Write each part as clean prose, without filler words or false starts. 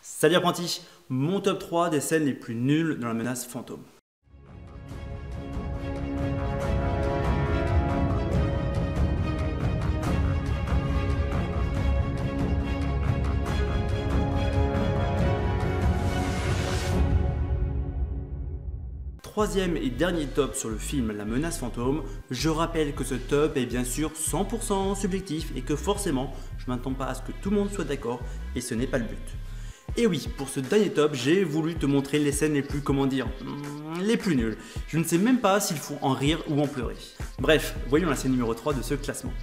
Salut apprenti, mon top 3 des scènes les plus nulles dans la menace fantôme. Troisième et dernier top sur le film La menace fantôme, je rappelle que ce top est bien sûr 100% subjectif et que forcément je ne m'attends pas à ce que tout le monde soit d'accord et ce n'est pas le but. Et oui, pour ce dernier top, j'ai voulu te montrer les scènes les plus, les plus nulles. Je ne sais même pas s'il faut en rire ou en pleurer. Bref, voyons la scène numéro 3 de ce classement.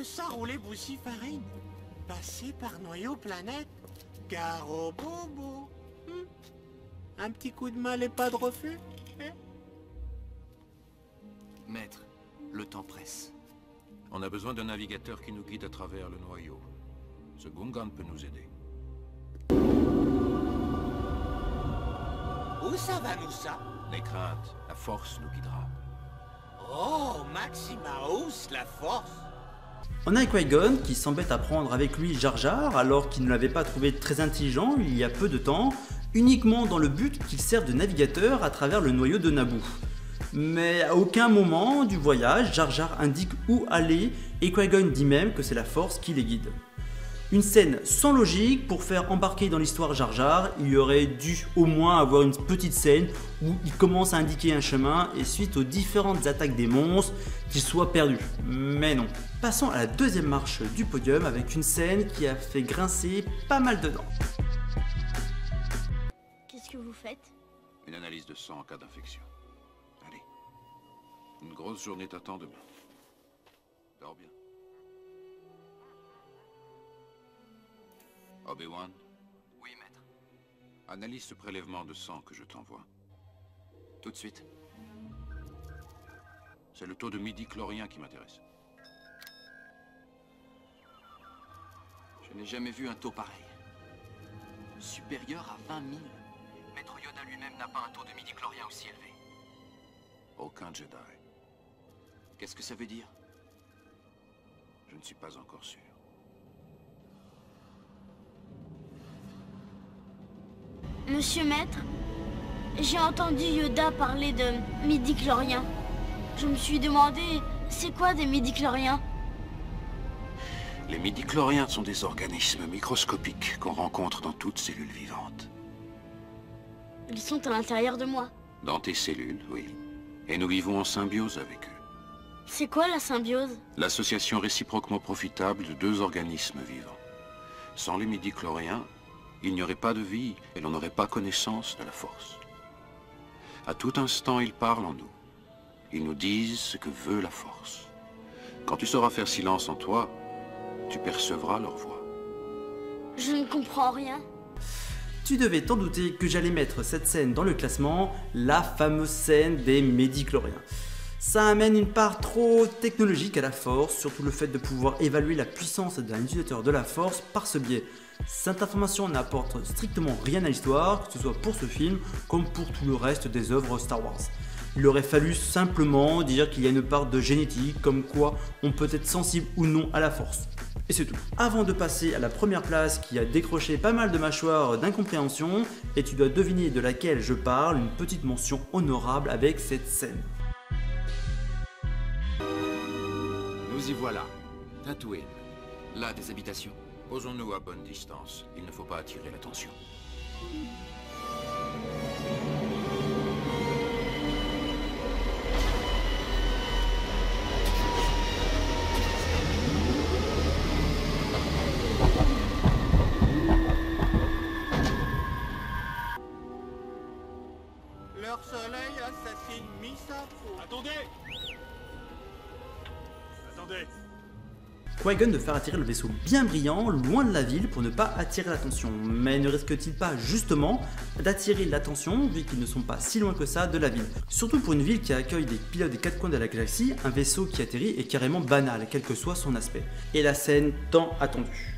Ça roulait Boussy Farine, passé par Noyau Planète, Garo Bobo. Un petit coup de mal et pas de refus, hein? Maître, le temps presse. On a besoin d'un navigateur qui nous guide à travers le noyau. Ce Gungan peut nous aider. Où ça va nous ça? Les craintes, la force nous guidera. Oh, Maximaus, la force. On a Qui-Gon qui s'embête à prendre avec lui Jar Jar alors qu'il ne l'avait pas trouvé très intelligent il y a peu de temps, uniquement dans le but qu'il serve de navigateur à travers le noyau de Naboo. Mais à aucun moment du voyage, Jar Jar indique où aller et Qui-Gon dit même que c'est la force qui les guide. Une scène sans logique pour faire embarquer dans l'histoire Jar Jar, il y aurait dû au moins avoir une petite scène où il commence à indiquer un chemin et suite aux différentes attaques des monstres, qu'il soit perdu. Mais non. Passons à la deuxième marche du podium avec une scène qui a fait grincer pas mal de dents. Qu'est-ce que vous faites? Une analyse de sang en cas d'infection. Allez. Une grosse journée t'attend demain. Dors bien. Obi-Wan, Oui, maître. analyse ce prélèvement de sang que je t'envoie. Tout de suite. C'est le taux de midi-chlorien qui m'intéresse. Je n'ai jamais vu un taux pareil. Supérieur à 20 000. Maître Yoda lui-même n'a pas un taux de midi-chlorien aussi élevé. Aucun Jedi. Qu'est-ce que ça veut dire? Je ne suis pas encore sûr. Monsieur Maître, j'ai entendu Yoda parler de midi-chloriens. Je me suis demandé, c'est quoi des midi-chloriens? Les midi-chloriens sont des organismes microscopiques qu'on rencontre dans toute cellule vivante. Ils sont à l'intérieur de moi. Dans tes cellules, oui. Et nous vivons en symbiose avec eux. C'est quoi la symbiose? L'association réciproquement profitable de deux organismes vivants. Sans les midi-chloriens, il n'y aurait pas de vie et l'on n'aurait pas connaissance de la force. À tout instant, ils parlent en nous. Ils nous disent ce que veut la force. Quand tu sauras faire silence en toi, tu percevras leur voix. Je ne comprends rien. Tu devais t'en douter que j'allais mettre cette scène dans le classement, la fameuse scène des midi-chloriens. Ça amène une part trop technologique à la force, surtout le fait de pouvoir évaluer la puissance d'un utilisateur de la force par ce biais. Cette information n'apporte strictement rien à l'histoire, que ce soit pour ce film comme pour tout le reste des œuvres Star Wars. Il aurait fallu simplement dire qu'il y a une part de génétique, comme quoi on peut être sensible ou non à la force. Et c'est tout. Avant de passer à la première place qui a décroché pas mal de mâchoires d'incompréhension, et tu dois deviner de laquelle je parle, une petite mention honorable avec cette scène. Nous y voilà. Tatooine. Là, des habitations. Posons-nous à bonne distance. Il ne faut pas attirer l'attention. Leur soleil assassine Misako. Attendez! Attendez! Qui-Gon de faire atterrir le vaisseau bien brillant, loin de la ville pour ne pas attirer l'attention. Mais ne risque-t-il pas justement d'attirer l'attention vu qu'ils ne sont pas si loin que ça de la ville? Surtout pour une ville qui accueille des pilotes des quatre coins de la galaxie, un vaisseau qui atterrit est carrément banal, quel que soit son aspect. Et la scène tant attendue.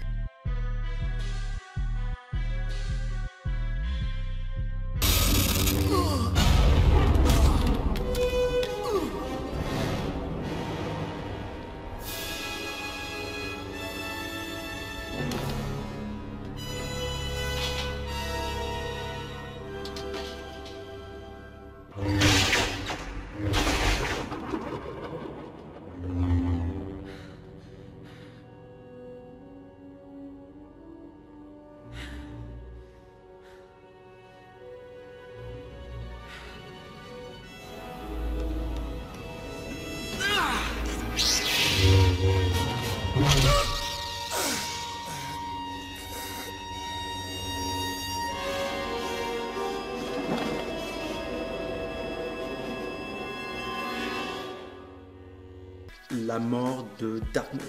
la mort de Dark Maul.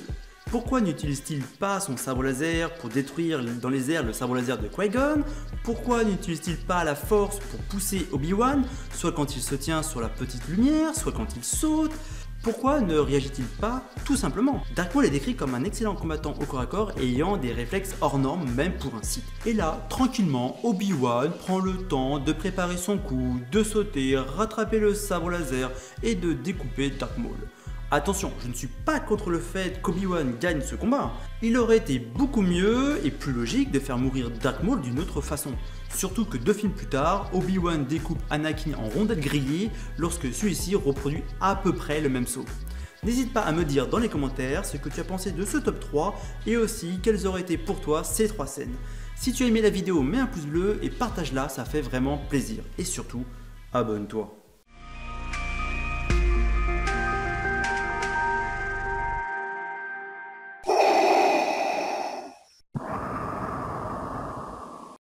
Pourquoi n'utilise-t-il pas son sabre laser pour détruire dans les airs le sabre laser de Qui-Gon? Pourquoi n'utilise-t-il pas la force pour pousser Obi-Wan, soit quand il se tient sur la petite lumière, soit quand il saute? Pourquoi ne réagit-il pas tout simplement? Dark Maul est décrit comme un excellent combattant au corps à corps ayant des réflexes hors normes même pour un Sith. Et là, tranquillement, Obi-Wan prend le temps de préparer son coup, de sauter, rattraper le sabre laser et de découper Dark Maul. Attention, je ne suis pas contre le fait qu'Obi-Wan gagne ce combat. Il aurait été beaucoup mieux et plus logique de faire mourir Dark Maul d'une autre façon. Surtout que 2 films plus tard, Obi-Wan découpe Anakin en rondelles grillées lorsque celui-ci reproduit à peu près le même saut. N'hésite pas à me dire dans les commentaires ce que tu as pensé de ce top 3 et aussi quelles auraient été pour toi ces 3 scènes. Si tu as aimé la vidéo, mets un pouce bleu et partage-la, ça fait vraiment plaisir. Et surtout, abonne-toi.